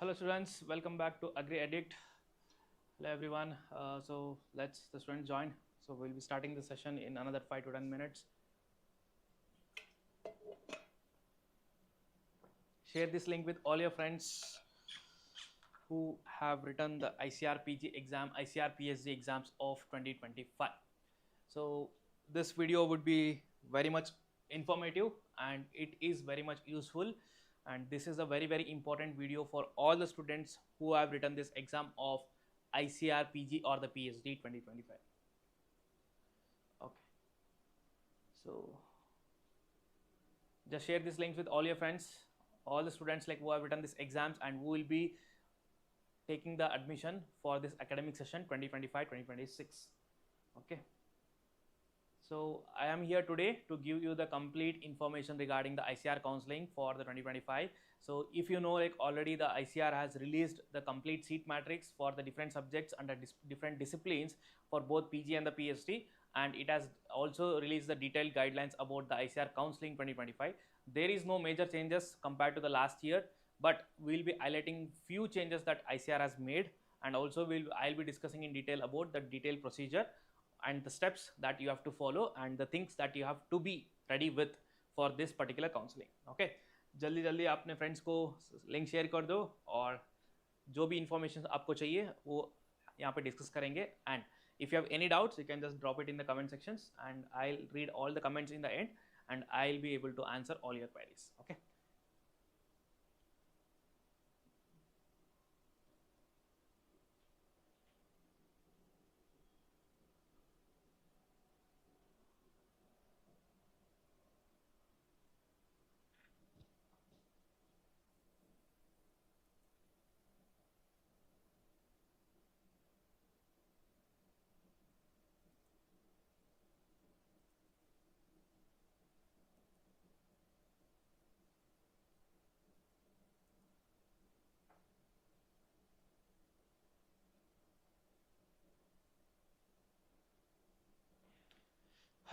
Hello students, welcome back to AgriAddict. Hello everyone. So let's the students join. So we'll be starting the session in another 5 to 10 minutes. Share this link with all your friends who have written the ICAR PG exam, ICAR PhD exams of 2025. So this video would be very much informative and it is very much useful, and this is a very important video for all the students who have written this exam of ICAR PG or the PhD 2025. Okay, so just share this link with all your friends, all the students like who have written these exams and who will be taking the admission for this academic session 2025-2026. Okay. So I am here today to give you the complete information regarding the ICAR counseling for the 2025. So if you know, like already the ICAR has released the complete seat matrix for the different subjects under different disciplines for both PG and the PhD, and it has also released the detailed guidelines about the ICAR counseling 2025. There is no major changes compared to the last year, but we'll be highlighting few changes that ICAR has made, and also I'll be discussing in detail about the detailed procedure and the steps that you have to follow and the things that you have to be ready with for this particular counseling. Okay, जल्दी अपने friends को link share कर दो और जो भी information आपको चाहिए वो यहाँ पे डिस्कस करेंगे. And if you have any doubts, you can just drop it in the comment sections and I'll read all the comments in the end and I'll be able to answer all your queries. Okay.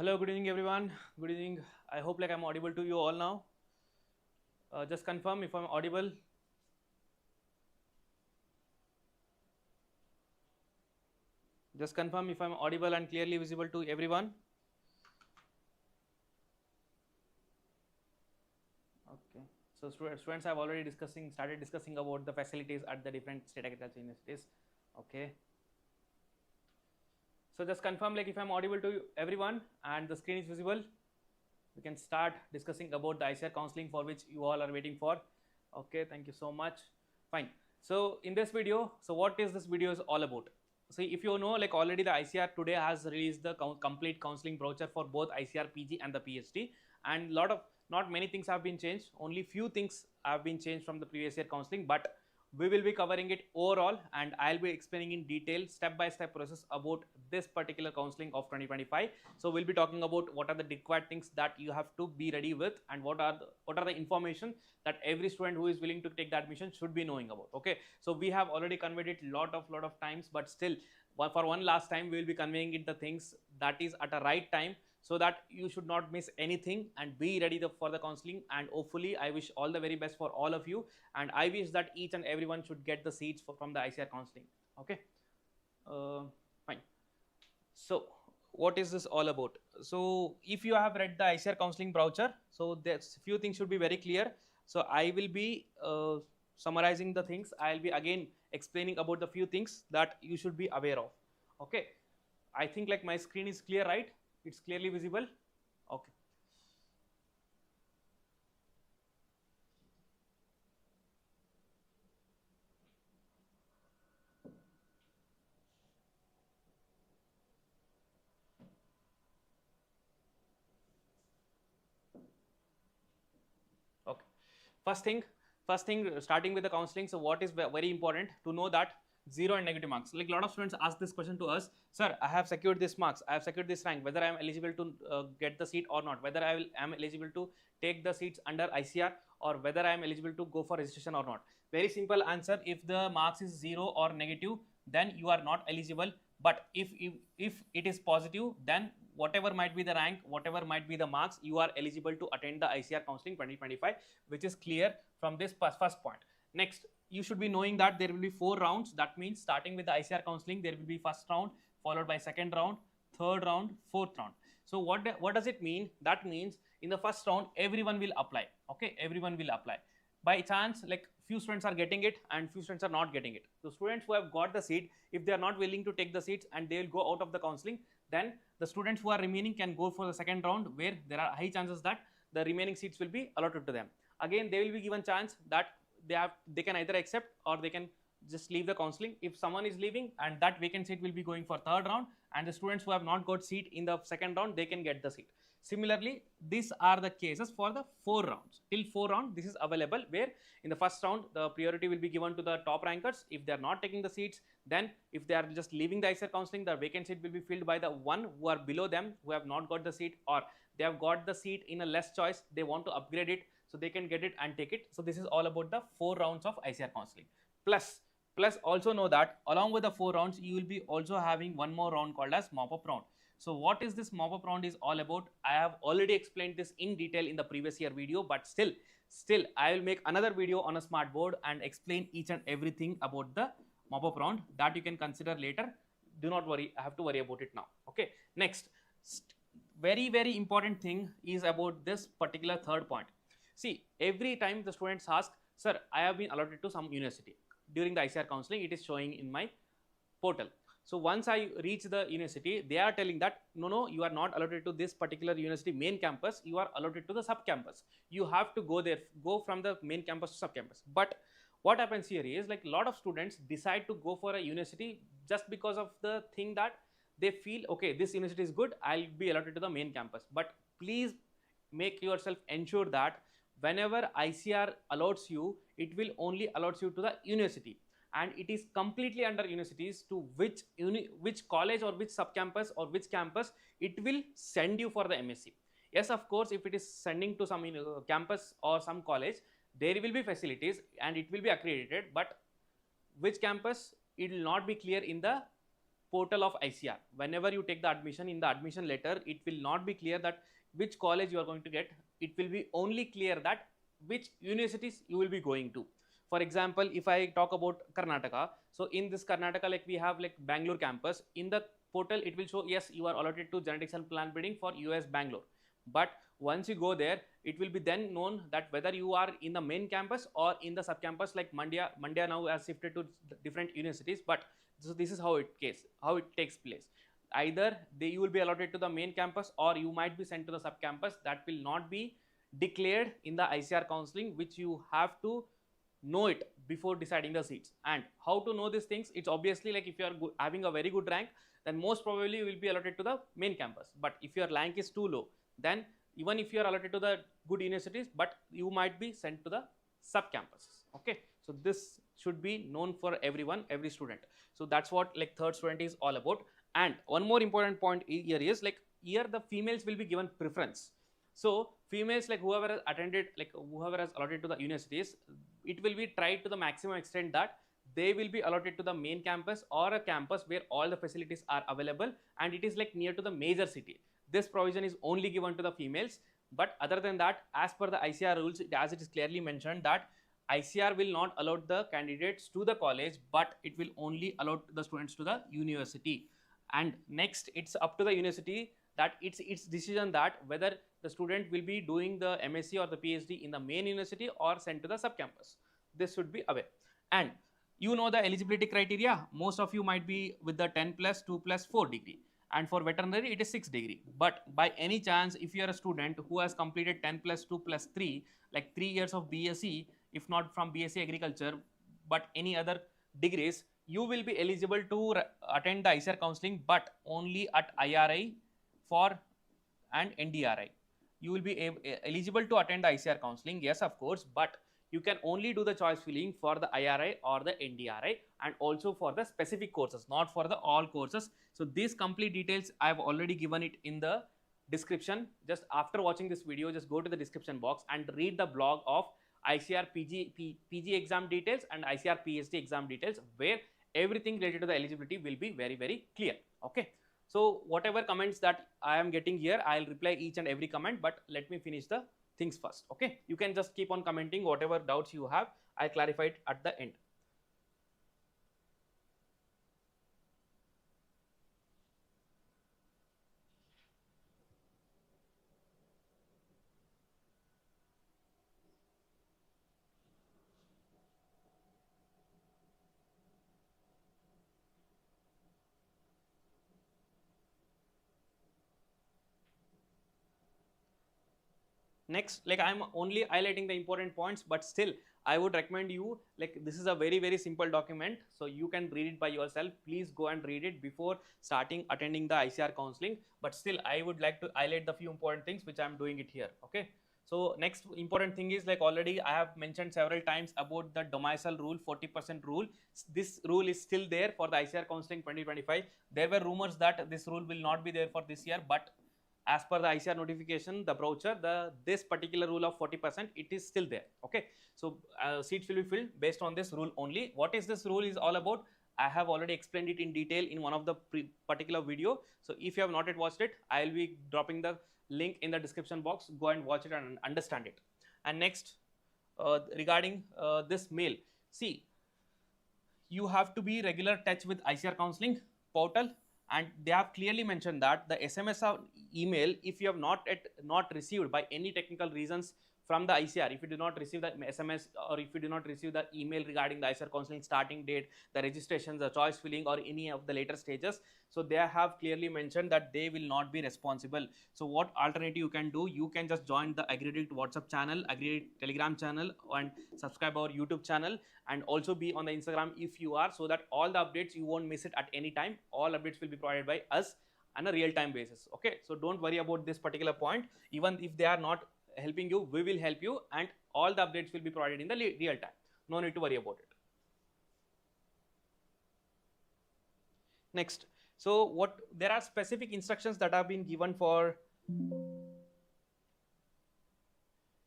Hello, good evening everyone. Good evening. I hope like I'm audible to you all now. Just confirm if I'm audible. Just confirm if I'm audible and clearly visible to everyone. Okay. So students have already started discussing about the facilities at the different state agriculture universities. Okay. So just confirm like if I'm audible to everyone and the screen is visible, we can start discussing about the ICAR counseling for which you all are waiting for. Okay, thank you so much. Fine. So in this video, so what is this video is all about? So if you know, like already the ICAR today has released the complete counseling brochure for both ICAR PG and the PhD, and not many things have been changed. Only few things have been changed from the previous year counseling, but we will be covering it overall and I'll be explaining in detail step-by-step process about this particular counseling of 2025. So we'll be talking about what are the required things that you have to be ready with and what are the information that every student who is willing to take the admission should be knowing about. Okay, so we have already conveyed it lot of times, but still for one last time we will be conveying it the things that is at a right time, so that you should not miss anything and be ready for the counseling. And hopefully I wish all the very best for all of you, and I wish that each and everyone should get the seats from the ICAR counseling. Okay, fine. So what is this all about? So if you have read the ICAR counseling brochure, so there's few things should be very clear. So I will be summarizing the things. I'll be again explaining about the few things that you should be aware of. Okay, I think like my screen is clear, right? It's clearly visible. Okay. Okay. First thing, starting with the counseling. So what is very important to know that 0 and negative marks. Like a lot of students ask this question to us, sir, I have secured this marks, I have secured this rank, whether I am eligible to get the seat or not, whether I am eligible to take the seats under ICAR or whether I am eligible to go for registration or not. Very simple answer, if the marks is 0 or negative, then you are not eligible. But if it is positive, then whatever might be the rank, whatever might be the marks, you are eligible to attend the ICAR counseling 2025, which is clear from this first point. Next, you should be knowing that there will be 4 rounds. That means starting with the ICAR counseling, there will be first round, followed by second round, third round, fourth round. So what does it mean? That means in the first round, everyone will apply. Okay, everyone will apply. By chance, like few students are getting it and few students are not getting it. The students who have got the seat, if they are not willing to take the seats and they will go out of the counseling, then the students who are remaining can go for the second round, where there are high chances that the remaining seats will be allotted to them. Again, they will be given chance that they can either accept or they can just leave the counseling. If someone is leaving, and that vacant seat will be going for third round, and the students who have not got seat in the second round, they can get the seat. Similarly, these are the cases for the 4 rounds. Till 4 round, this is available, where in the first round, the priority will be given to the top rankers. If they are not taking the seats, then if they are just leaving the ICAR counseling, the vacant seat will be filled by the one who are below them, who have not got the seat, or they have got the seat in a less choice, they want to upgrade it, so they can get it and take it. So this is all about the 4 rounds of ICAR counseling. Plus also know that along with the 4 rounds, you will be also having one more round called as mop-up round. So what is this mop-up round is all about? I have already explained this in detail in the previous year video, but still I will make another video on a smart board and explain each and everything about the mop-up round. That you can consider later. Do not worry, I have to worry about it now. Okay, next, very important thing is about this particular third point. See, every time the students ask, sir, I have been allotted to some university. During the ICAR counseling, it is showing in my portal. So once I reach the university, they are telling that no, you are not allotted to this particular university main campus, you are allotted to the sub campus. You have to go there, go from the main campus to sub campus. But what happens here is, like, a lot of students decide to go for a university just because of the thing that they feel, okay, this university is good, I'll be allotted to the main campus. But please make yourself ensure that whenever ICAR allots you, it will only allots you to the university, and it is completely under universities to which college or which sub-campus or which campus it will send you for the MSc. Yes, of course, if it is sending to some campus or some college, there will be facilities and it will be accredited, but which campus, it will not be clear in the portal of ICAR. Whenever you take the admission, in the admission letter, it will not be clear that which college you are going to get. It will be only clear that which universities you will be going to. For example, if I talk about Karnataka, so in this Karnataka, like we have like Bangalore campus, in the portal it will show, yes, you are allotted to genetics and plant breeding for US Bangalore. But once you go there, it will be then known that whether you are in the main campus or in the sub campus, like Mandya now has shifted to different universities. But so this is how it takes place. Either you will be allotted to the main campus, or you might be sent to the sub campus. That will not be declared in the ICAR counseling, which you have to know it before deciding the seats. And how to know these things? It's obviously like if you are having a very good rank, then most probably you will be allotted to the main campus. But if your rank is too low, then even if you are allotted to the good universities, but you might be sent to the sub campuses. Okay, so this should be known for everyone, every student. So that's what like third student is all about. And one more important point here is, like, here the females will be given preference. So females, like whoever has attended, like whoever has allotted to the universities, it will be tried to the maximum extent that they will be allotted to the main campus or a campus where all the facilities are available and it is like near to the major city. This provision is only given to the females. But other than that, as per the ICAR rules, as it is clearly mentioned that ICAR will not allow the candidates to the college, but it will only allow the students to the university. And next, it's up to the university that it's decision that whether the student will be doing the MSc or the PhD in the main university or sent to the sub campus. This should be aware. And you know the eligibility criteria. Most of you might be with the 10 plus 2 plus 4 degree. And for veterinary, it is 6 degree. But by any chance, if you are a student who has completed 10 plus 2 plus 3, like 3 years of BSc, if not from BSc Agriculture, but any other degrees, you will be eligible to attend the ICAR counseling, but only at IRI and NDRI. You will be eligible to attend the ICAR counseling, yes, of course, but you can only do the choice filling for the IRI or the NDRI, and also for the specific courses, not for the all courses. So these complete details I have already given it in the description. Just after watching this video, just go to the description box and read the blog of ICAR PG exam details and ICAR PhD exam details, where everything related to the eligibility will be very clear. Okay, so whatever comments that I am getting here, I'll reply each and every comment, but let me finish the things first. Okay, you can just keep on commenting whatever doubts you have. I'll clarify it at the end. Next, like I'm only highlighting the important points, but still I would recommend you, like this is a very simple document, so you can read it by yourself. Please go and read it before starting attending the ICAR counseling, but still I would like to highlight the few important things which I'm doing it here. Okay, so next important thing is, like already I have mentioned several times about the domicile rule, 40% rule. This rule is still there for the ICAR counseling 2025. There were rumors that this rule will not be there for this year, but as per the ICAR notification, the brochure, this particular rule of 40%, it is still there. Okay, so seats will be filled based on this rule only. What is this rule is all about? I have already explained it in detail in one of the particular video. So if you have not yet watched it, I will be dropping the link in the description box. Go and watch it and understand it. And next, regarding this mail, see, you have to be regular touch with ICAR counseling portal, and they have clearly mentioned that the SMS or email, if you have not received by any technical reasons from the ICAR, if you do not receive the SMS or if you do not receive the email regarding the ICAR counseling starting date, the registration, the choice filling, or any of the later stages, so they have clearly mentioned that they will not be responsible. So what alternative you can do? You can just join the AgriAddict WhatsApp channel, AgriAddict Telegram channel, and subscribe our YouTube channel, and also be on the Instagram if you are, so that all the updates you won't miss it at any time. All updates will be provided by us on a real-time basis. Okay, so don't worry about this particular point. Even if they are not helping you, we will help you, and all the updates will be provided in the real time. No need to worry about it. Next, so there are specific instructions that have been given for.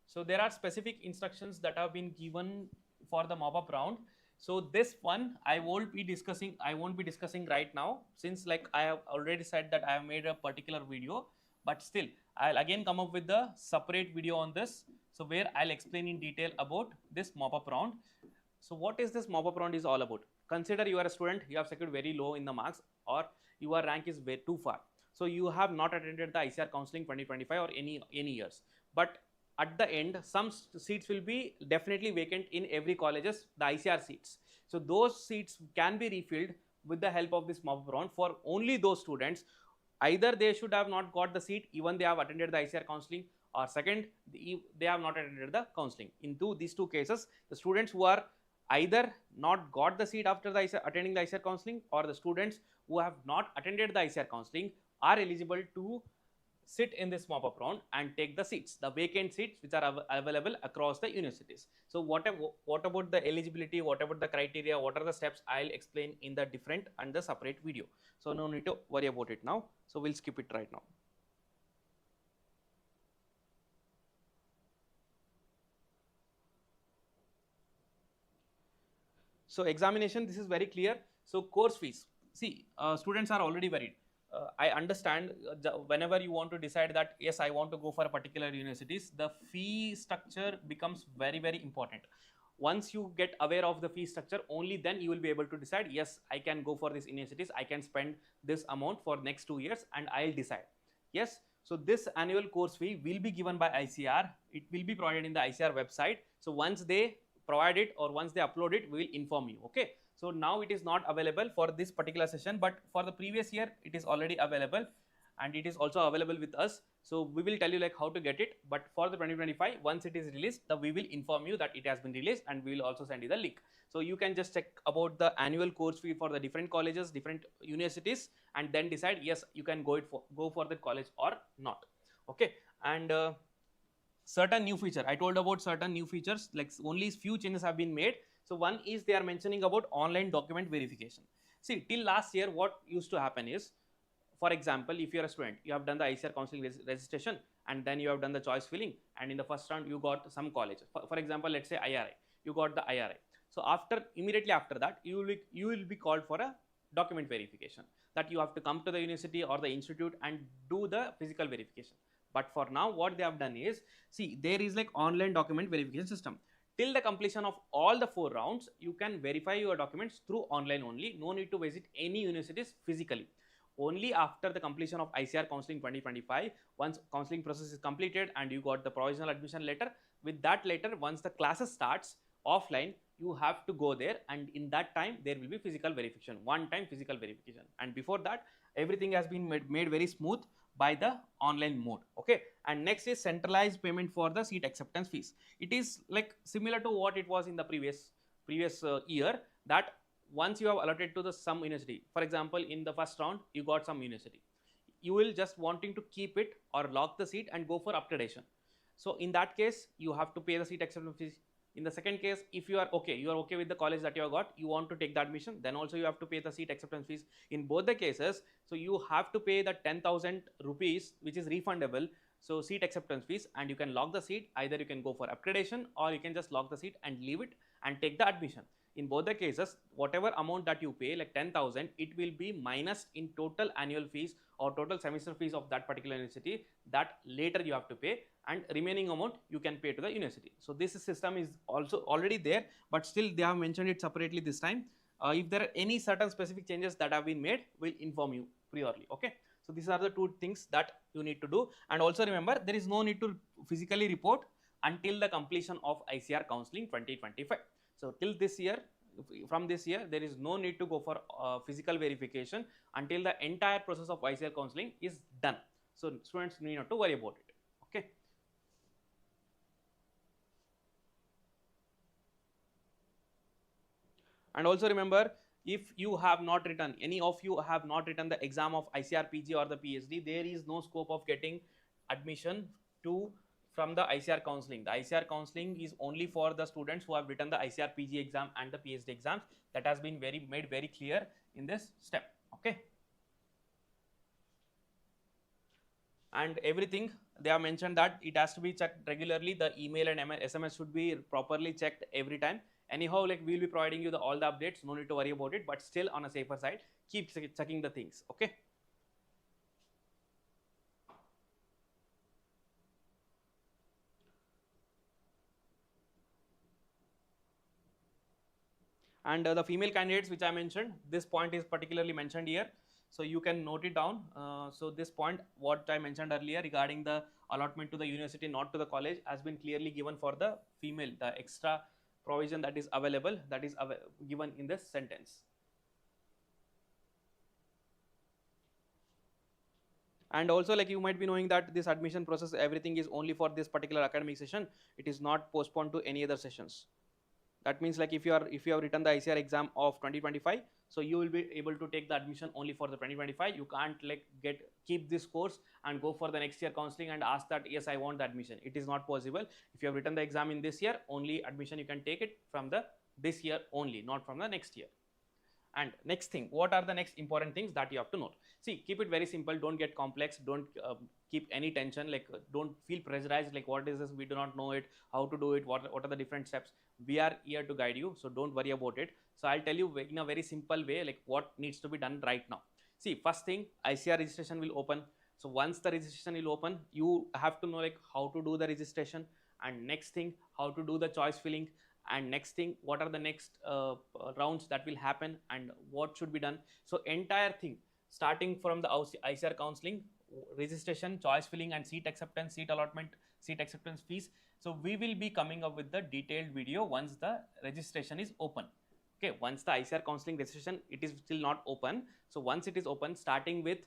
So there are specific instructions that have been given for the mop-up round. So this one I won't be discussing right now, since like I have already said that I have made a particular video, but still I'll again come up with the separate video on this, so where I'll explain in detail about this mop-up round. So what is this mop-up round is all about? Consider you are a student, you have secured very low in the marks, or your rank is way too far. So you have not attended the ICAR counseling 2025 or any years, but at the end some seats will be definitely vacant in every colleges, the ICAR seats. So those seats can be refilled with the help of this mop-up round for only those students. Either they should have not got the seat even they have attended the ICAR counseling, or second, they have not attended the counseling. In these two cases, the students who are either not got the seat after attending the ICAR counseling, or the students who have not attended the ICAR counseling are eligible to sit in this mop-up round and take the seats, the vacant seats which are available across the universities. So what about the eligibility, what about the criteria, what are the steps, I'll explain in the different and the separate video. So no need to worry about it now. So we'll skip it right now. So examination, this is very clear. So course fees, see, students are already worried. I understand whenever you want to decide that yes, I want to go for a particular universities, the fee structure becomes very important. Once you get aware of the fee structure, only then you will be able to decide, yes, I can go for these universities, I can spend this amount for next 2 years and I'll decide. Yes, so this annual course fee will be given by ICAR. It will be provided in the ICAR website. So once they provide it or once they upload it, we will inform you. Okay, so now it is not available for this particular session, but for the previous year it is already available, and it is also available with us. So we will tell you like how to get it, but for the 2025, once it is released, we will inform you that it has been released, and we will also send you the link. So you can just check about the annual course fee for the different colleges, different universities, and then decide yes, you can go for that college or not. Okay, and certain new feature, I told about certain new features, like only few changes have been made. So one is they are mentioning about online document verification. See, till last year what used to happen is, for example, if you are a student, you have done the ICAR counseling registration, and then you have done the choice filling, and in the first round you got some college, for example, let's say IRI, you got the IRI. So immediately after that, you will be called for a document verification, that you have to come to the university or the institute and do the physical verification. But for now, what they have done is, see, there is like online document verification system. Till the completion of all the 4 rounds, you can verify your documents through online only. No need to visit any universities physically. Only after the completion of ICAR Counseling 2025, once counseling process is completed and you got the provisional admission letter, with that letter, once the classes starts offline, you have to go there, and in that time there will be physical verification, one-time physical verification. And before that, everything has been made very smooth. by the online mode. Okay, and next is centralized payment for the seat acceptance fees. It is like similar to what it was in the previous year, that once you have allotted to the some university, for example in the first round you got some university, you will just wanting to keep it or lock the seat and go for upgradation. So in that case you have to pay the seat acceptance fees. In the second case, if you are okay with the college that you have got, you want to take the admission, then also you have to pay the seat acceptance fees. In both the cases, so you have to pay the 10,000 rupees which is refundable, so seat acceptance fees, and you can lock the seat. Either you can go for upgradation or you can just lock the seat and leave it and take the admission. In both the cases, whatever amount that you pay, like 10,000, it will be minus in total annual fees or total semester fees of that particular university, that later you have to pay, and remaining amount you can pay to the university. So this system is also already there, but still they have mentioned it separately this time. If there are any certain specific changes that have been made, we'll inform you priorly. Okay, so these are the two things that you need to do. And also remember, there is no need to physically report until the completion of ICAR Counselling 2025. So till this year, from this year, there is no need to go for physical verification until the entire process of ICAR Counselling is done. So students need not to worry about it. Okay. And also remember, if you have not written, any of you have not written the exam of ICAR PG or the PhD, there is no scope of getting admission from the ICAR Counselling. The ICAR Counselling is only for the students who have written the ICAR PG exam and the PhD exams. That has been made very clear in this step. Okay. And everything they have mentioned that it has to be checked regularly. The email and SMS should be properly checked every time. Anyhow, like we will be providing you all the updates, no need to worry about it, but still on a safer side, keep checking the things. Okay. And the female candidates which I mentioned, this point is particularly mentioned here, so you can note it down. So this point what I mentioned earlier regarding the allotment to the university, not to the college, has been clearly given for the female. The extra provision that is available, that is given in this sentence. And also, like you might be knowing that this admission process, everything is only for this particular academic session. It is not postponed to any other sessions. That means like if you have written the ICAR exam of 2025, so you will be able to take the admission only for the 2025. You can't like keep this course and go for the next year counselling and ask that yes, I want the admission. It is not possible. If you have written the exam in this year, only admission you can take it from this year only, not from the next year. And next thing, what are the next important things that you have to note? See, keep it very simple. Don't get complex. Don't keep any tension. Like don't feel pressurized. Like what is this? We do not know it. How to do it? What are the different steps? We are here to guide you. So don't worry about it. So I'll tell you in a very simple way, like what needs to be done right now. See, first thing, ICAR registration will open. So once the registration will open, you have to know like how to do the registration. And next thing, how to do the choice filling. And next thing, what are the next rounds that will happen and what should be done. So entire thing, starting from the ICAR counselling, registration, choice filling, and seat acceptance, seat allotment, seat acceptance fees. So we will be coming up with the detailed video once the registration is open. Okay, once the ICAR counselling registration, it is still not open. So once it is open, starting with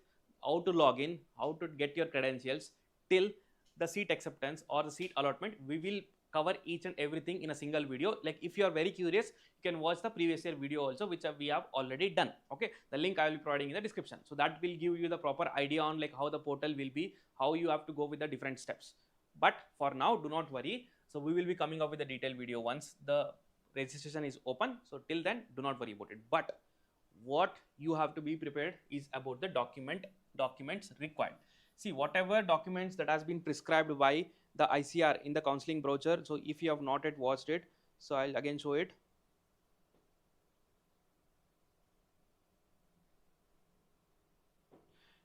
how to log in, how to get your credentials, till the seat acceptance or the seat allotment, we will cover each and everything in a single video. Like if you are very curious, you can watch the previous year video also, which we have already done. Okay, the link I will be providing in the description. So that will give you the proper idea on like how the portal will be, how you have to go with the different steps. But for now, do not worry. So we will be coming up with a detailed video once the registration is open. So till then, do not worry about it. But what you have to be prepared is about the documents required. See, whatever documents that has been prescribed by the ICAR in the counselling brochure. So if you have not yet watched it, so I'll again show it.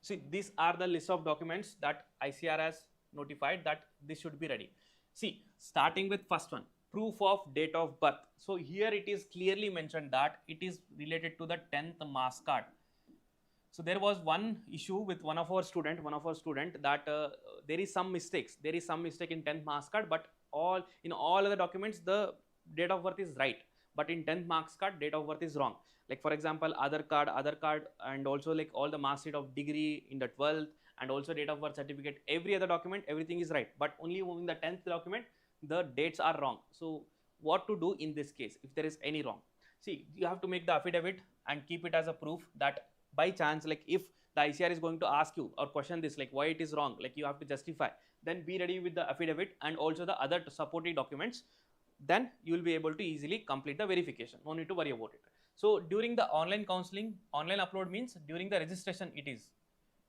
See, these are the list of documents that ICAR has notified that this should be ready. See, starting with first one, proof of date of birth. So here it is clearly mentioned that it is related to the 10th marks card. So there was one issue with one of our student that there is some mistakes. There is some mistake in 10th marks card, but in all other documents the date of birth is right. But in 10th marks card, date of birth is wrong. Like for example, Aadhaar card, and also like all the mark sheet of degree in the 12th and also date of birth certificate, every other document, everything is right, but only moving the 10th document, the dates are wrong. So what to do in this case if there is any wrong? See, you have to make the affidavit and keep it as a proof that by chance, like if the ICAR is going to ask you or question this, like why it is wrong, like you have to justify, then be ready with the affidavit and also the other supporting documents, then you will be able to easily complete the verification. No need to worry about it. So during the online counseling, online upload means during the registration, it is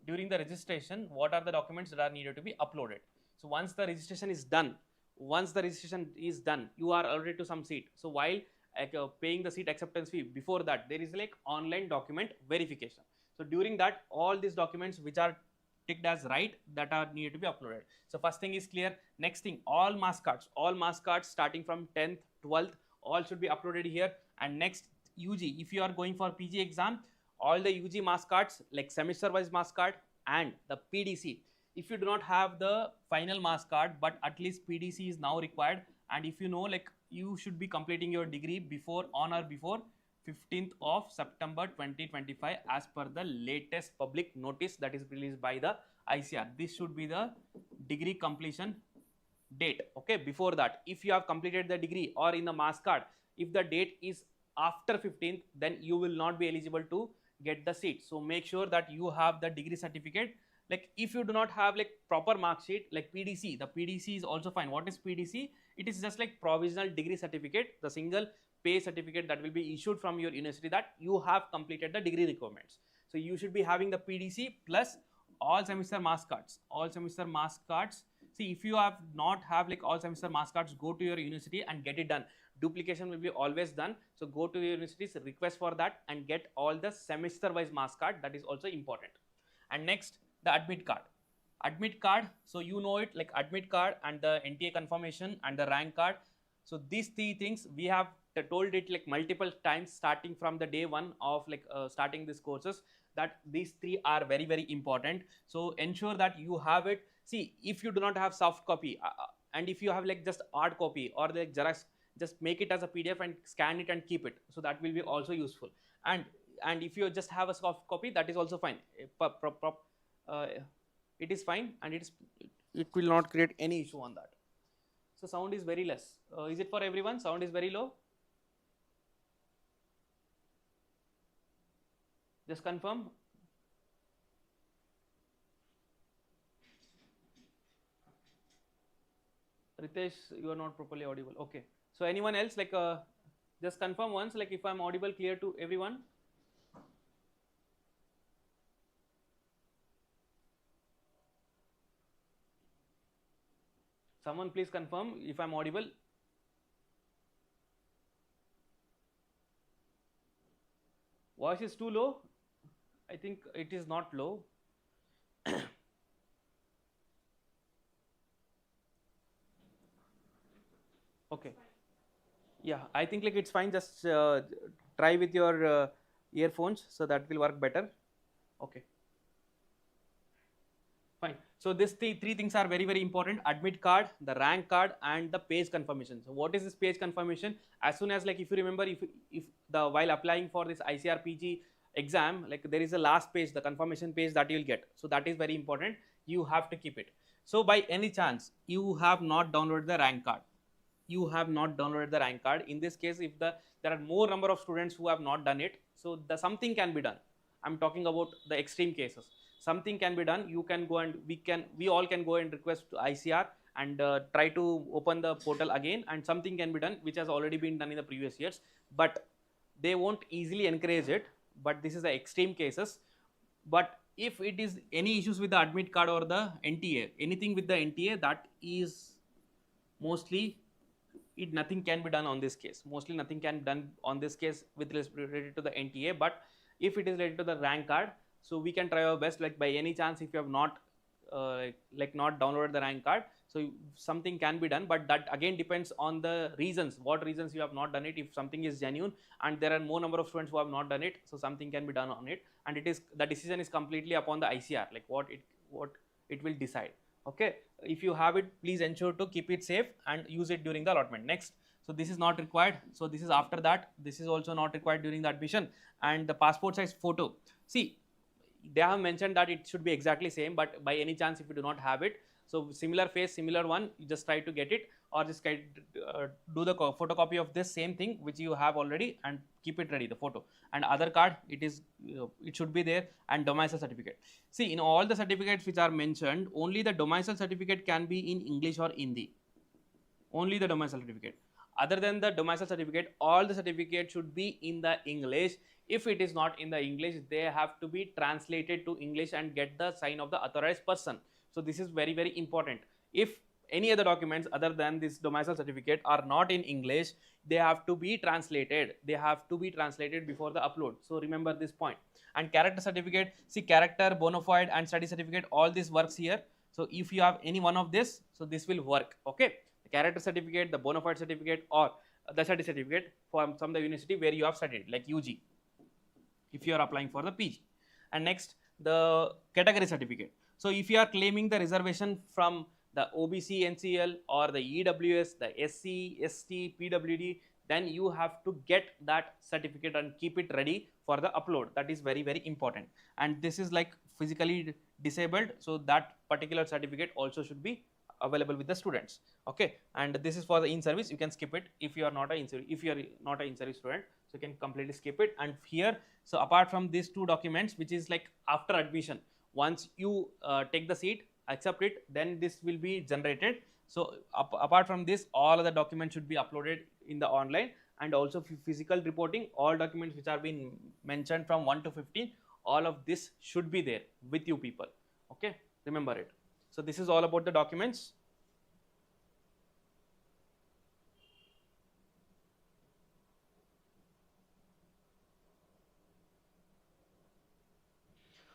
during the registration what are the documents that are needed to be uploaded. So once the registration is done, you are already to some seat. So while paying the seat acceptance fee, before that there is like online document verification. So during that, all these documents which are ticked as right, that are needed to be uploaded. So first thing is clear. Next thing, all marks cards starting from 10th, 12th, all should be uploaded here. And next, UG, if you are going for PG exam, all the UG marks cards like semester wise marks card and the PDC. If you do not have the final marks card, but at least PDC is now required. And if you know, like you should be completing your degree on or before 15th of September 2025 as per the latest public notice that is released by the ICAR. This should be the degree completion date. Okay, before that, if you have completed the degree or in the marks card, if the date is after 15th, then you will not be eligible to get the seat. So make sure that you have the degree certificate. Like if you do not have like proper mark sheet like PDC, the PDC is also fine. What is PDC? It is just like provisional degree certificate, the single pay certificate that will be issued from your university that you have completed the degree requirements. So you should be having the PDC plus all semester marks cards. All semester marks cards. See, if you have not have like all semester marks cards, go to your university and get it done. Duplication will be always done. So go to your universities, request for that and get all the semester wise marks card. That is also important. And next, the admit card. Admit card, so you know it, like admit card and the NTA confirmation and the rank card. So these three things we have told it like multiple times starting from the day one of like starting these courses, that these three are very, very important. So ensure that you have it. See, if you do not have soft copy and if you have like just hard copy or like Xerox, just make it as a PDF and scan it and keep it. So that will be also useful. And if you just have a soft copy, that is also fine. It is fine and it will not create any issue on that. So sound is very less. Is it for everyone? Sound is very low. Just confirm. Ritesh, you are not properly audible. Okay. So anyone else, like just confirm once, like if I am audible clear to everyone. Someone please confirm if I am audible. Voice is too low. I think it is not low. Okay. Yeah, I think like it's fine. Just try with your earphones, so that will work better. Okay. Fine. So these three things are very, very important: admit card, the rank card, and the page confirmation. So what is this page confirmation? As soon as like if you remember, if the while applying for this ICAR PG exam, like there is a last page, the confirmation page that you will get. So that is very important. You have to keep it. So by any chance you have not downloaded the rank card, in this case, if there are more number of students who have not done it, so something can be done. I'm talking about the extreme cases. Something can be done. You can go and we all can go and request to ICAR and try to open the portal again, and something can be done which has already been done in the previous years, but they won't easily encourage it. But this is the extreme cases. But if it is any issues with the admit card or the NTA, anything with the NTA, that is mostly nothing can be done on this case. Mostly nothing can be done on this case with related to the NTA. But if it is related to the rank card, so we can try our best. Like by any chance, if you have not not downloaded the rank card, so something can be done. But that again depends on the reasons. What reasons you have not done it? If something is genuine and there are more number of students who have not done it, so something can be done on it. And the decision is completely upon the ICAR, like what it will decide. Okay, if you have it, please ensure to keep it safe and use it during the allotment. Next, so this is not required. So this is after that. This is also not required during the admission. And the passport size photo. See, they have mentioned that it should be exactly same, but by any chance if you do not have it, so similar face, similar one, you just try to get it, or just do the photocopy of this same thing which you have already and keep it ready, the photo. And other card, it should be there, and domicile certificate. See, in all the certificates which are mentioned, only the domicile certificate can be in English or Hindi. Only the domicile certificate. Other than the domicile certificate, all the certificates should be in the English. If it is not in the English, they have to be translated to English and get the sign of the authorized person. So this is very, very important. If any other documents other than this domicile certificate are not in English, they have to be translated. They have to be translated before the upload. So remember this point. And character certificate, see, character, bona fide and study certificate, all this works here. So if you have any one of this, so this will work. Okay, the character certificate, the bona fide certificate, or the study certificate from the university where you have studied, like UG, if you are applying for the PG. And next, the category certificate. So if you are claiming the reservation from the OBC, NCL, or the EWS, the SC, ST, PWD, then you have to get that certificate and keep it ready for the upload. That is very, very important. And this is like physically disabled, so that particular certificate also should be available with the students. Okay, and this is for the in-service. You can skip it if you are not a in-service. If you are not a in-service student, so you can completely skip it. And here, so apart from these two documents, which is like after admission, once you take the seat, accept it, then this will be generated. So apart from this, all other documents should be uploaded in the online, and also physical reporting, all documents which are being mentioned from 1 to 15, all of this should be there with you people. Okay, remember it. So this is all about the documents.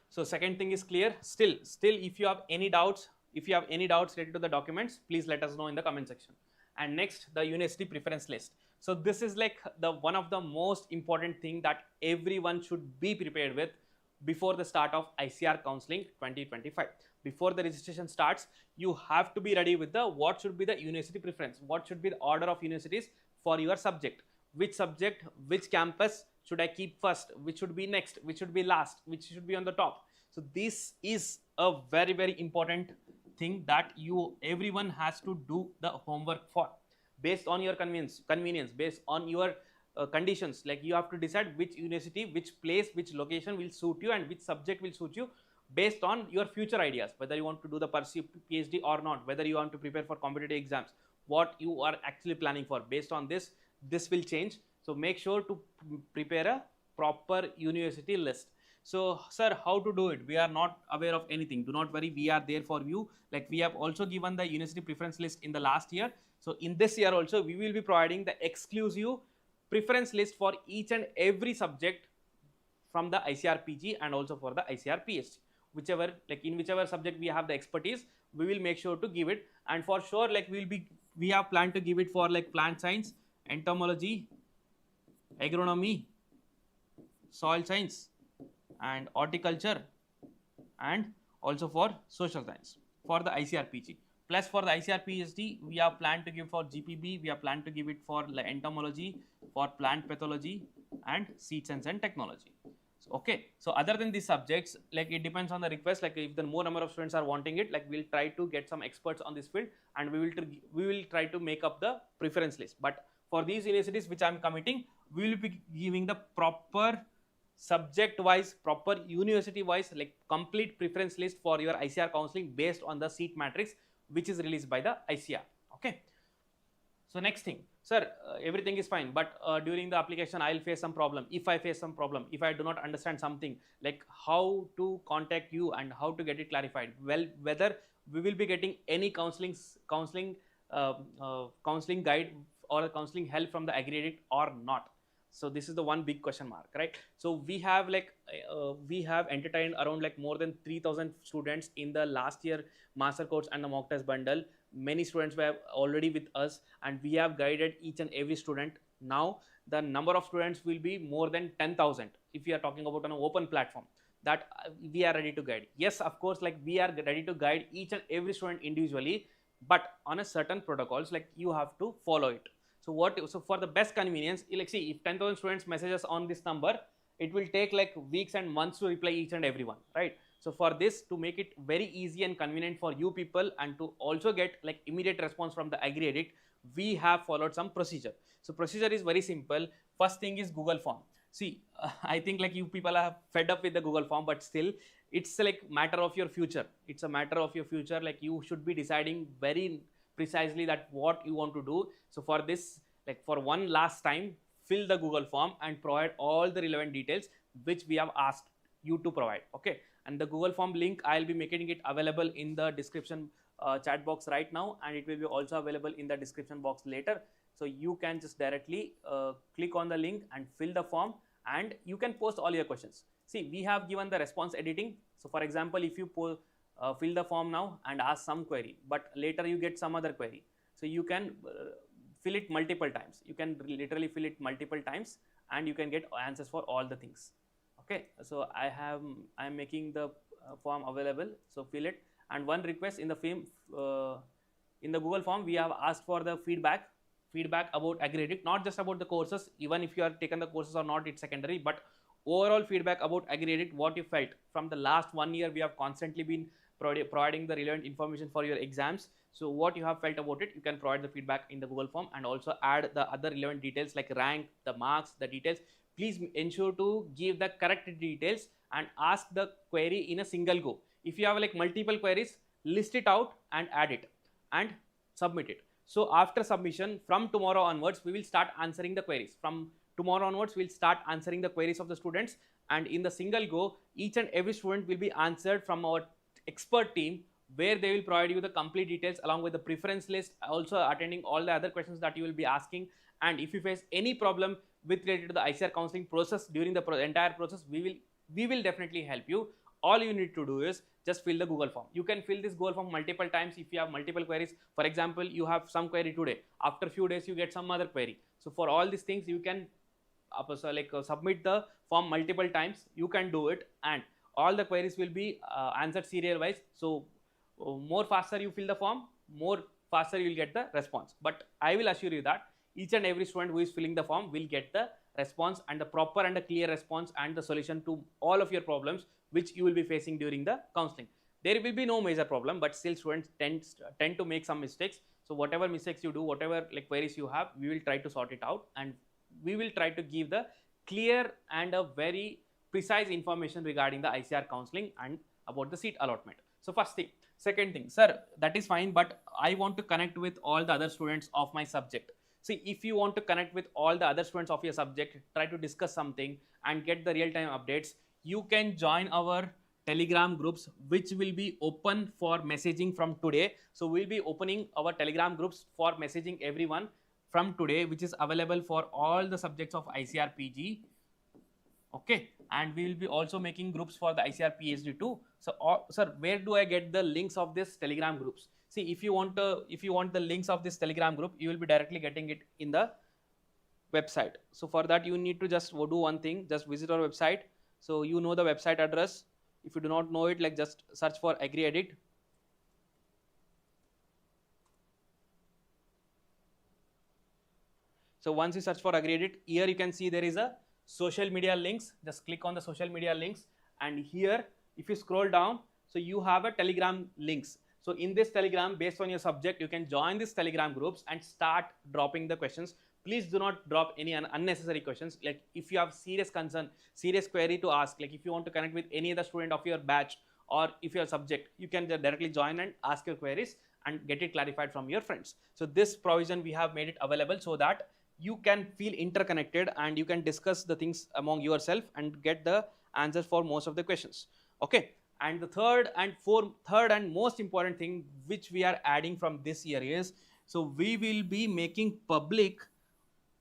So second thing is clear. Still if you have any doubts, related to the documents, please let us know in the comment section. And next, the university preference list. So this is like the one of the most important thing that everyone should be prepared with before the start of ICAR Counselling 2025. Before the registration starts, you have to be ready with the what should be the university preference, what should be the order of universities for your subject, which campus should I keep first, which should be next, which should be last, which should be on the top. So this is a very, very important thing that everyone has to do the homework for, based on your convenience, based on your conditions. Like you have to decide which university, which place, which location will suit you, and which subject will suit you, based on your future ideas, whether you want to do the PhD or not, whether you want to prepare for competitive exams, what you are actually planning for. Based on this will change. So make sure to prepare a proper university list. So sir, how to do it? We are not aware of anything. Do not worry, we are there for you. Like we have also given the university preference list in the last year. So in this year also, we will be providing the exclusive preference list for each and every subject from the ICAR PG and also for the ICAR PhD. In whichever subject we have the expertise, we will make sure to give it. And for sure, like we have planned to give it for like plant science, entomology, agronomy, soil science, and horticulture, and also for social science for the ICAR PG. Plus for the ICAR PhD, we have planned to give for GPB, we have planned to give it for entomology, for plant pathology, and seed science and technology. So, okay, so other than these subjects, like it depends on the request. Like if the more number of students are wanting it, like we'll try to get some experts on this field, and we will try to make up the preference list. But for these universities which I'm committing, we will be giving the proper subject wise, proper university wise, like complete preference list for your ICAR counseling based on the seat matrix which is released by the ICAR. Okay. So next thing, sir, everything is fine, but during the application I will face some problem. If I face some problem, if I do not understand something, like how to contact you and how to get it clarified. Well, whether we will be getting any counseling guide or a counseling help from the AgriAddict or not. So this is the one big question mark, right? So we have entertained around like more than 3,000 students in the last year master course and the mock test bundle. Many students were already with us, and we have guided each and every student. Now the number of students will be more than 10,000 if we are talking about an open platform that we are ready to guide. Yes, of course, like we are ready to guide each and every student individually, but on a certain protocols, like you have to follow it. So for the best convenience, like see, if 10,000 students message us on this number, it will take like weeks and months to reply each and everyone, right? So for this, to make it very easy and convenient for you people and to also get like immediate response from the AgriAddict, we have followed some procedure. So procedure is very simple. First thing is Google form. See, I think like you people are fed up with the Google form, but still it's like matter of your future. It's a matter of your future. Like you should be deciding very precisely that what you want to do. So for this, like for one last time, fill the Google form and provide all the relevant details which we have asked you to provide. Okay, and the Google form link, I'll be making it available in the description chat box right now, and it will be also available in the description box later. So you can just directly click on the link and fill the form, and you can post all your questions. See, we have given the response editing. So for example, if you fill the form now and ask some query, but later you get some other query, so you can fill it multiple times. You can literally fill it multiple times and you can get answers for all the things. Okay, so I'm making the form available, so fill it. And one request, in the Google form we have asked for the feedback about AgriAddict, not just about the courses. Even if you have taken the courses or not, it's secondary, but overall feedback about AgriAddict, what you felt from the last 1 year. We have constantly been providing the relevant information for your exams. So what you have felt about it, you can provide the feedback in the Google form and also add the other relevant details like rank, the marks, the details. Please ensure to give the correct details and ask the query in a single go. If you have like multiple queries, list it out and add it and submit it. So after submission, from tomorrow onwards, we will start answering the queries. From tomorrow onwards, we'll start answering the queries of the students, and in the single go, each and every student will be answered from our expert team, where they will provide you the complete details along with the preference list, also attending all the other questions that you will be asking. And if you face any problem with related to the ICAR counseling process during the entire process, we will definitely help you. All you need to do is just fill the Google form. You can fill this Google form multiple times if you have multiple queries. For example, you have some query today, after few days you get some other query. So for all these things, you can submit the form multiple times. You can do it, and all the queries will be answered serial wise. So more faster you fill the form, more faster you will get the response. But I will assure you that each and every student who is filling the form will get the response, and the proper and the clear response and the solution to all of your problems which you will be facing during the counseling. There will be no major problem, but still students tend to make some mistakes. So whatever mistakes you do, whatever like queries you have, we will try to sort it out, and we will try to give the clear and a very precise information regarding the ICAR counseling and about the seat allotment. So first thing. Second thing, sir, that is fine, but I want to connect with all the other students of my subject. See, if you want to connect with all the other students of your subject, try to discuss something and get the real-time updates, you can join our Telegram groups, which will be open for messaging from today. So we'll be opening our Telegram groups for messaging everyone from today, which is available for all the subjects of ICAR PG. Okay, and we will be also making groups for the ICAR PhD too. So, sir, where do I get the links of this Telegram groups? See, if you want the links of this Telegram group, you will be directly getting it in the website. So for that, you need to just do one thing, just visit our website. So you know the website address. If you do not know it, like just search for AgriAddict. So once you search for AgriAddict, here you can see there is a social media links. Just click on the social media links, and here if you scroll down, so you have a Telegram links. So in this Telegram, based on your subject, you can join this Telegram groups and start dropping the questions. Please do not drop any unnecessary questions. Like if you have serious concern, serious query to ask, like if you want to connect with any other student of your batch or if your subject, you can directly join and ask your queries and get it clarified from your friends. So this provision we have made it available so that you can feel interconnected and you can discuss the things among yourself and get the answers for most of the questions. Okay. And the third and most important thing which we are adding from this year is, so we will be making public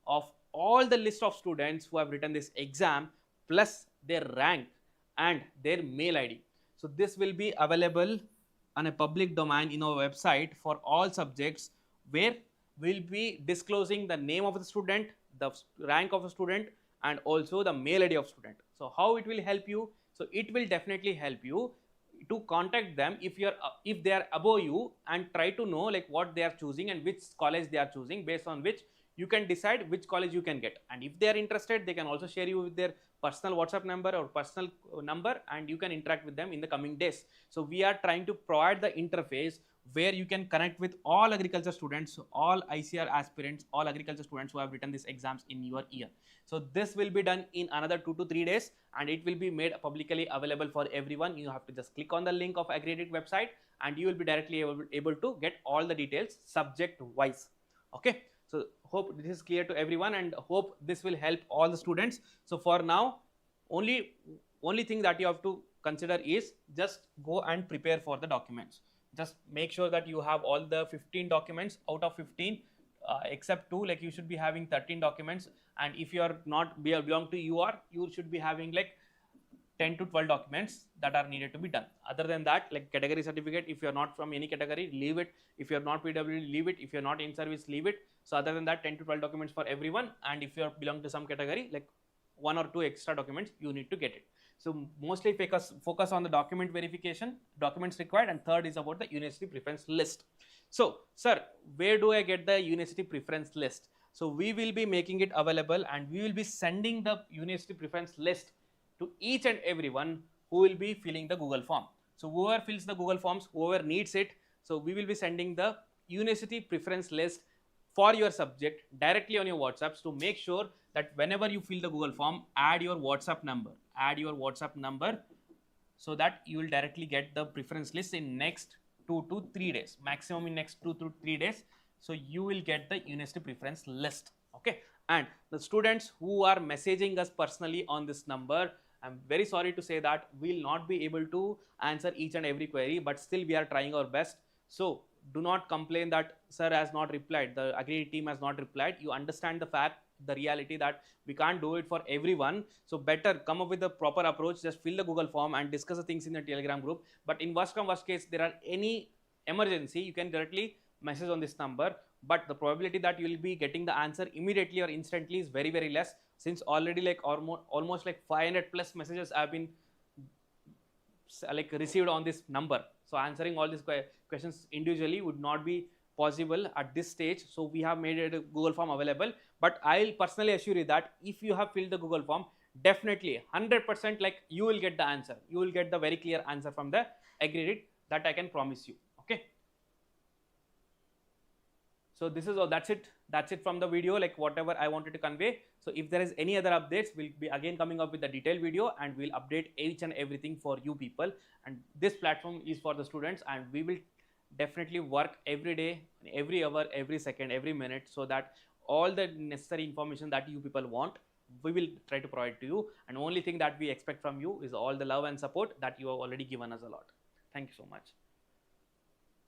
of all the list of students who have written this exam plus their rank and their mail ID. So this will be available on a public domain in our website for all subjects, where we'll be disclosing the name of the student, the rank of the student, and also the mail ID of student. So how it will help you? So it will definitely help you to contact them if they are above you, and try to know like what they are choosing and which college they are choosing, based on which you can decide which college you can get, and if they are interested, they can also share you with their personal WhatsApp number or personal number, and you can interact with them in the coming days. So we are trying to provide the interface where you can connect with all agriculture students, all ICAR aspirants, all agriculture students who have written these exams in your year. So this will be done in another 2 to 3 days, and it will be made publicly available for everyone. You have to just click on the link of AgriAddict website, and you will be directly able to get all the details subject wise. Okay, so hope this is clear to everyone, and hope this will help all the students. So for now, only thing that you have to consider is just go and prepare for the documents. Just make sure that you have all the 15 documents out of 15, except 2, like you should be having 13 documents, and if you are not belong to UR, you should be having like 10 to 12 documents that are needed to be done. Other than that, like category certificate, if you are not from any category, leave it. If you are not PWD, leave it. If you are not in service, leave it. So other than that, 10 to 12 documents for everyone, and if you are belong to some category, like 1 or 2 extra documents, you need to get it. So mostly focus on the document verification, documents required, and third is about the university preference list. So sir, where do I get the university preference list? So we will be making it available, and we will be sending the university preference list to each and everyone who will be filling the Google form. So whoever fills the Google forms, whoever needs it, so we will be sending the university preference list for your subject directly on your WhatsApps, to make sure that whenever you fill the Google form, add your WhatsApp number, so that you will directly get the preference list in next 2 to 3 days, maximum in next 2 to 3 days. So you will get the university preference list. Okay, and the students who are messaging us personally on this number, I'm very sorry to say that we will not be able to answer each and every query, but still we are trying our best. So do not complain that sir has not replied, the AgriAddict team has not replied. You understand the fact, the reality that we can't do it for everyone. So better come up with a proper approach, just fill the Google form and discuss the things in the Telegram group. But in worst case, there are any emergency, you can directly message on this number, but the probability that you will be getting the answer immediately or instantly is very, very less, since already like almost like 500 plus messages have been like received on this number. So answering all these questions individually would not be possible at this stage. So we have made a Google form available, but I'll personally assure you that if you have filled the Google form, definitely 100% like you will get the answer. You will get the very clear answer from the AgriAddict, that I can promise you. Okay. So this is all, that's it from the video, like whatever I wanted to convey. So if there is any other updates, we'll be again coming up with a detailed video, and we'll update each and everything for you people. And this platform is for the students, and we will definitely work every day, every hour, every second, every minute, so that all the necessary information that you people want, we will try to provide to you. And only thing that we expect from you is all the love and support that you have already given us a lot. Thank you so much.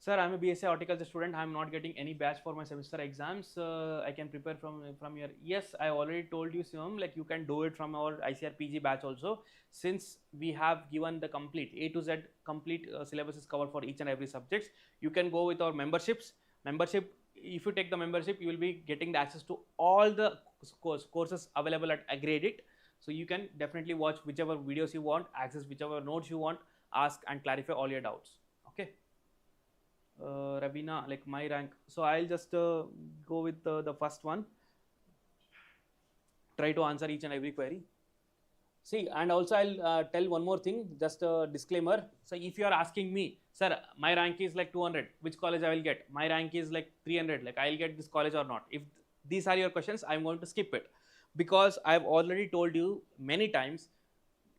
Sir, I'm a BSc horticulture student. I'm not getting any batch for my semester exams. I can prepare from your. Yes, I already told you, Sivam, like you can do it from our ICAR PG batch also. Since we have given the complete A to Z complete syllabus is covered for each and every subjects, you can go with our memberships. If you take the membership, you will be getting the access to all the courses available at AgriAddict. So you can definitely watch whichever videos you want, access whichever notes you want, ask and clarify all your doubts. Okay. Ravina, like my rank. So I'll just go with the first one. Try to answer each and every query. See, and also I'll tell one more thing, just a disclaimer. So if you are asking me, sir, my rank is like 200, which college I will get? My rank is like 300, like I'll get this college or not? If these are your questions, I'm going to skip it, because I've already told you many times,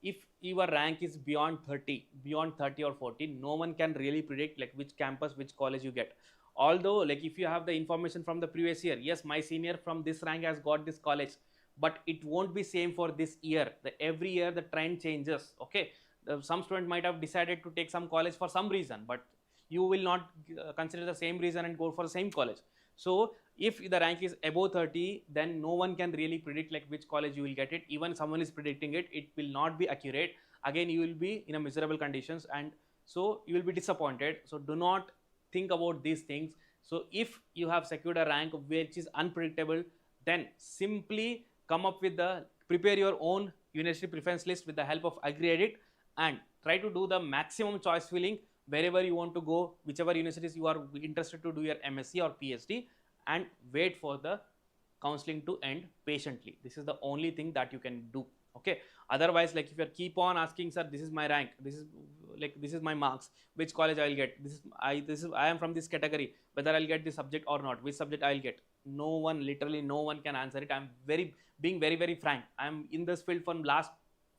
if your rank is beyond 30 or 40, no one can really predict like which campus, which college you get. Although like if you have the information from the previous year, yes, my senior from this rank has got this college, but it won't be same for this year. Every year the trend changes. Okay, some student might have decided to take some college for some reason, but you will not consider the same reason and go for the same college. So if the rank is above 30, then no one can really predict like which college you will get it. Even someone is predicting it, it will not be accurate. Again, you will be in a miserable conditions, and so you will be disappointed. So do not think about these things. So if you have secured a rank which is unpredictable, then simply come up with prepare your own university preference list with the help of AgriAddict, and try to do the maximum choice filling wherever you want to go, whichever universities you are interested to do your MSc or PhD, and wait for the counseling to end patiently. This is the only thing that you can do. Okay, otherwise, like if you keep on asking, sir, this is my rank, this is my marks, which college I'll get, I am from this category, whether I'll get this subject or not, which subject I'll get, no one, literally no one can answer it. I'm being very frank. I'm in this field from last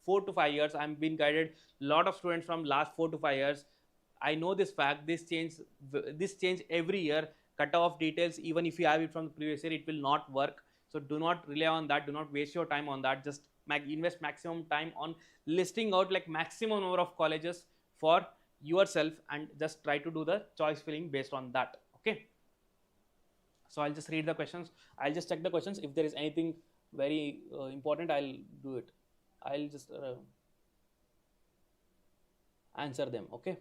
4 to 5 years. I'm been guided lot of students from last 4 to 5 years. I know this fact. This change every year. Cut off details, even if you have it from the previous year, it will not work. So do not rely on that. Do not waste your time on that. Just invest maximum time on listing out like maximum number of colleges for yourself, and just try to do the choice filling based on that. Okay. So I'll just read the questions. I'll just check the questions. If there is anything very important, I'll do it. I'll just answer them. Okay.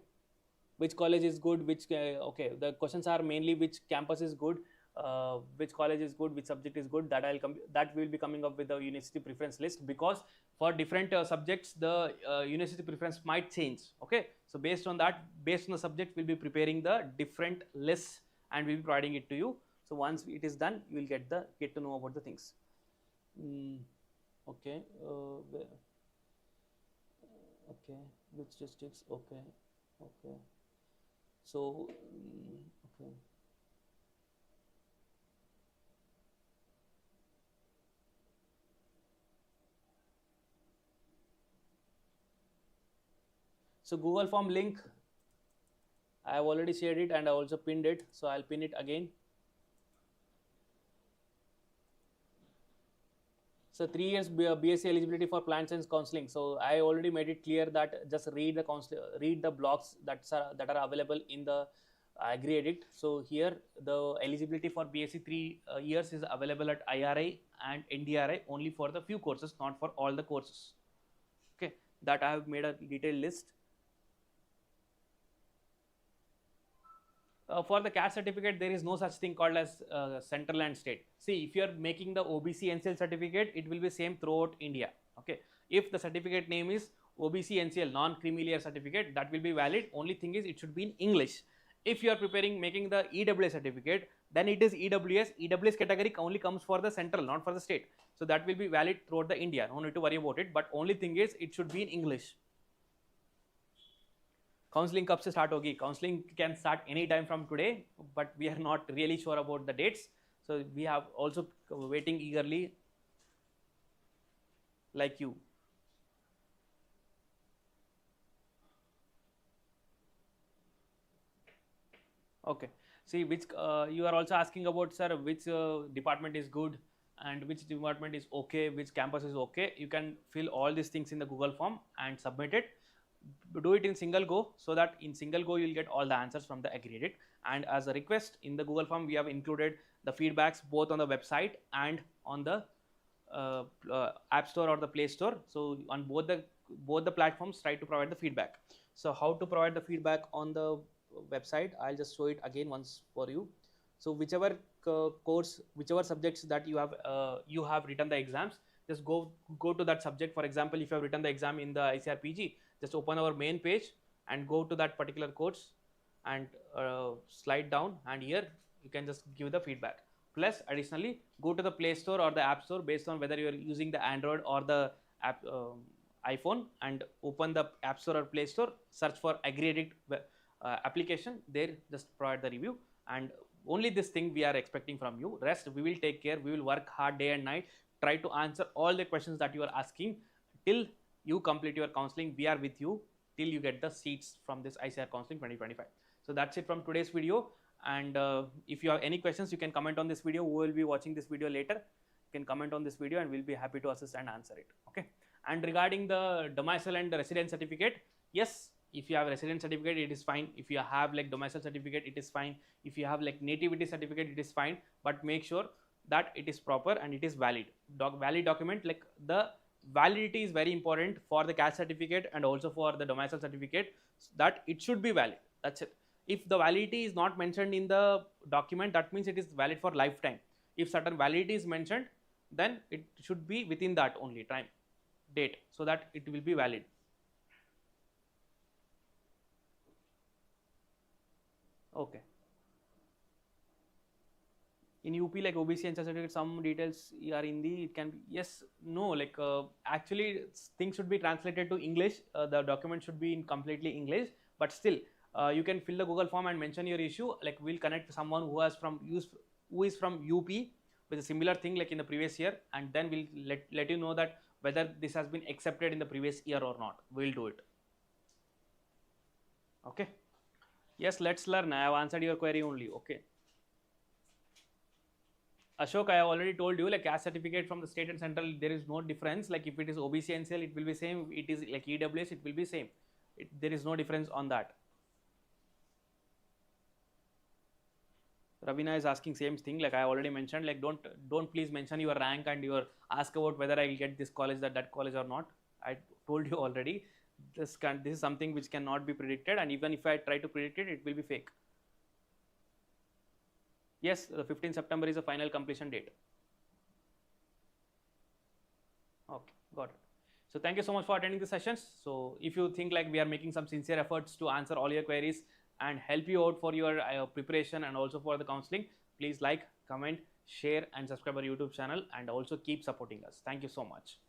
Which college is good, okay, the questions are mainly which campus is good, which college is good, which subject is good. That will be coming up with the university preference list, because for different subjects the university preference might change. Okay, so based on that, based on the subject, we'll be preparing the different lists and we'll be providing it to you. So once it is done, you will get to know about the things. Okay, okay, which districts? Okay. So, okay. So Google form link, I have already shared it and I also pinned it. So I'll pin it again. So 3 years BSc eligibility for plant science counseling. So I already made it clear that just read the blogs that are available in the AgriAddict. So here the eligibility for BSc 3 years is available at IRI and NDRI only for the few courses, not for all the courses. Okay, that I have made a detailed list. For the caste certificate, there is no such thing called as central and state. See, if you are making the OBC NCL certificate, it will be same throughout India. Okay, if the certificate name is OBC NCL non-creamy layer certificate, that will be valid. Only thing is it should be in English. If you are making the EWS certificate, then it is EWS. EWS category only comes for the central, not for the state. So that will be valid throughout the India. No need to worry about it. But only thing is it should be in English. Counseling कब से start होगी? Counseling can start any time from today, but we are not really sure about the dates. So we have also waiting eagerly, like you. Okay. See, which you are also asking about, sir, which department is good and which department is okay, which campus is okay. You can fill all these things in the Google form and submit it. Do it in single go, so that in single go you will get all the answers from the AgriAddict. And as a request, in the Google form we have included the feedbacks both on the website and on the App Store or the Play Store. So on both the platforms, try to provide the feedback. So how to provide the feedback on the website, I'll just show it again once for you. So whichever course, whichever subjects that you have written the exams, just go to that subject. For example, if you have written the exam in the ICAR PG, just open our main page and go to that particular course and slide down, and here you can just give the feedback. Plus additionally, go to the Play Store or the App Store based on whether you are using the Android or the iPhone, and open the App Store or Play Store, search for AgriAddict application. There just provide the review, and only this thing we are expecting from you. Rest we will take care. We will work hard day and night, try to answer all the questions that you are asking till you complete your counseling. We are with you till you get the seats from this ICAR Counseling 2025. So that's it from today's video. And if you have any questions, you can comment on this video. Who will be watching this video later, you can comment on this video and we'll be happy to assist and answer it. Okay. And regarding the domicile and the residence certificate, yes, if you have a residence certificate, it is fine. If you have like domicile certificate, it is fine. If you have like nativity certificate, it is fine. But make sure that it is proper and it is valid. Valid document, like the validity is very important for the caste certificate and also for the domicile certificate, so that it should be valid. That's it. If the validity is not mentioned in the document, that means it is valid for lifetime. If certain validity is mentioned, then it should be within that only time date, so that it will be valid. Okay. in UP, like OBC and certificate, some details are Hindi. It can be yes, no. Like actually, things should be translated to English. The document should be in completely English, but still, you can fill the Google form and mention your issue. Like we'll connect someone who is from UP with a similar thing like in the previous year, and then we'll let you know that whether this has been accepted in the previous year or not. We'll do it. Okay. Yes, let's learn. I have answered your query only. Okay. Ashok, I have already told you, like caste certificate from the state and central, there is no difference. Like if it is OBC NCL, it will be same. It is like EWS, it will be same. There is no difference on that. Ravina is asking same thing. Like I already mentioned, like don't please mention your rank and your ask about whether I will get this college, that college or not. I told you already. This is something which cannot be predicted, and even if I try to predict it, it will be fake. Yes, the 15th September is the final completion date. Okay, got it. So thank you so much for attending the sessions. So if you think like we are making some sincere efforts to answer all your queries and help you out for your preparation and also for the counseling, please like, comment, share and subscribe our YouTube channel, and also keep supporting us. Thank you so much.